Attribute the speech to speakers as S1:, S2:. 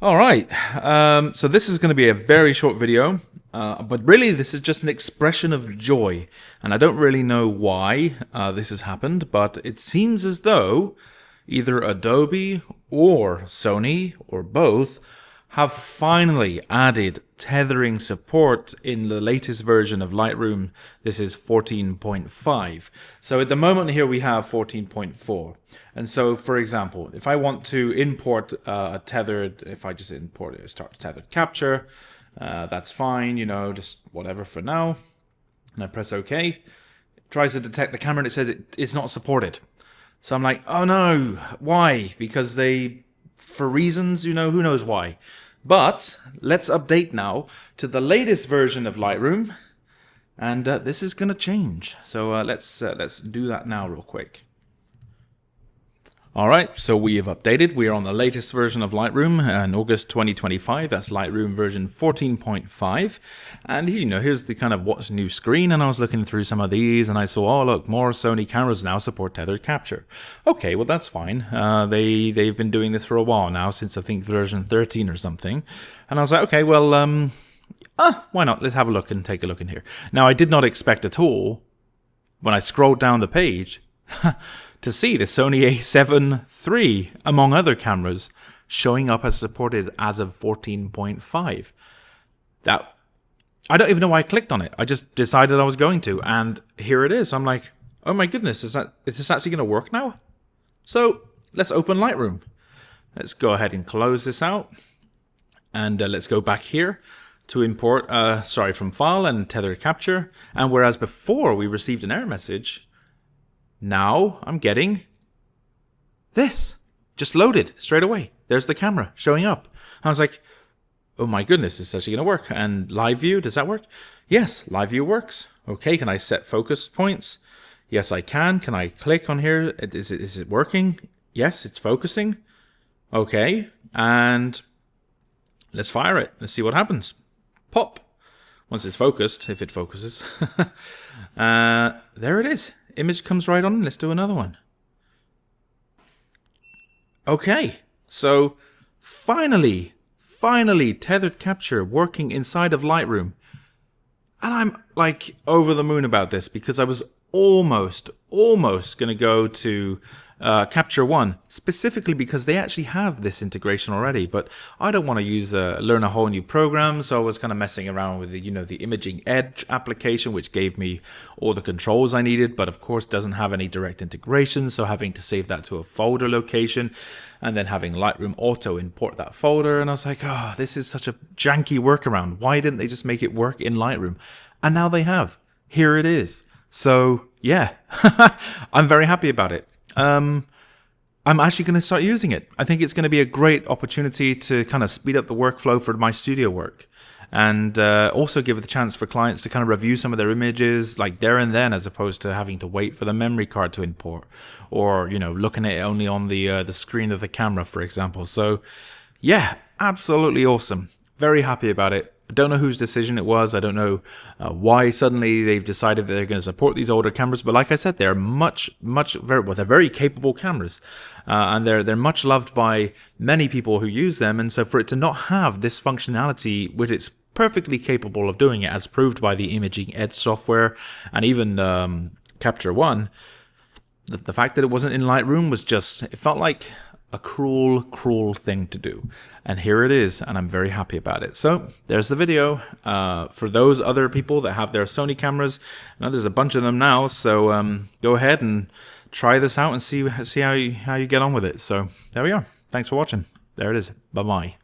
S1: All right, so this is going to be a very short video, but really this is just an expression of joy. And I don't really know why this has happened, but it seems as though either Adobe or Sony or both have finally added tethering support in the latest version of Lightroom. This is 14.5. So at the moment here we have 14.4. And so, for example, if I want to import a tethered, if I just import it, start tethered capture, that's fine, you know, just whatever for now. And I press OK. It tries to detect the camera and it says it's not supported. So I'm like, oh no, why? Because they, for reasons, you know, who knows why. But let's update now to the latest version of Lightroom, and this is going to change. So let's do that now real quick. Alright, so we have updated. We are on the latest version of Lightroom in August 2025. That's Lightroom version 14.5. And you know, here's the kind of what's new screen. And I was looking through some of these and I saw, oh look, more Sony cameras now support tethered capture. Okay, well that's fine. They've been doing this for a while now, since I think version 13 or something. And I was like, okay, well, why not? Let's have a look and take a look in here. Now, I did not expect at all, when I scrolled down the page, to see the Sony A7 III, among other cameras, showing up as supported as of 14.5. That, I don't even know why I clicked on it. I just decided I was going to, and here it is. I'm like, oh my goodness, is this actually going to work now? So let's open Lightroom. Let's go ahead and close this out, and let's go back here to import, from file and tethered capture. And whereas before we received an error message, now I'm getting this just loaded straight away. There's the camera showing up. I was like, oh my goodness, it's actually going to work. And live view, does that work? Yes, live view works. Okay, can I set focus points? Yes, I can. Can I click on here? Is it working? Yes, it's focusing. Okay, and let's fire it. Let's see what happens. Pop. Once it's focused, if it focuses. There it is. Image comes right on. Let's do another one. Okay, so finally, tethered capture working inside of Lightroom. And I'm like over the moon about this, because I was almost going to go to Capture One, specifically because they actually have this integration already. But I don't want to learn a whole new program, so I was kind of messing around with the Imaging Edge application, which gave me all the controls I needed, but of course doesn't have any direct integration. So having to save that to a folder location, and then having Lightroom Auto import that folder. And I was like, oh, this is such a janky workaround. Why didn't they just make it work in Lightroom? And now they have. Here it is. So yeah, I'm very happy about it. I'm actually going to start using it. I think it's going to be a great opportunity to kind of speed up the workflow for my studio work, and also give it the chance for clients to kind of review some of their images like there and then, as opposed to having to wait for the memory card to import, or looking at it only on the screen of the camera, for example. So yeah, absolutely awesome. Very happy about it. I don't know whose decision it was. I don't know why suddenly they've decided that they're going to support these older cameras. But like I said, they're they're very capable cameras, and they're much loved by many people who use them. And so for it to not have this functionality, which it's perfectly capable of doing it, as proved by the Imaging Edge software and even Capture One, the fact that it wasn't in Lightroom was just, it felt like a cruel thing to do. And here it is, and I'm very happy about it. So there's the video. For those other people that have their Sony cameras, now there's a bunch of them now, so go ahead and try this out and see how you get on with it. So there we are. Thanks for watching. There it is. Bye bye.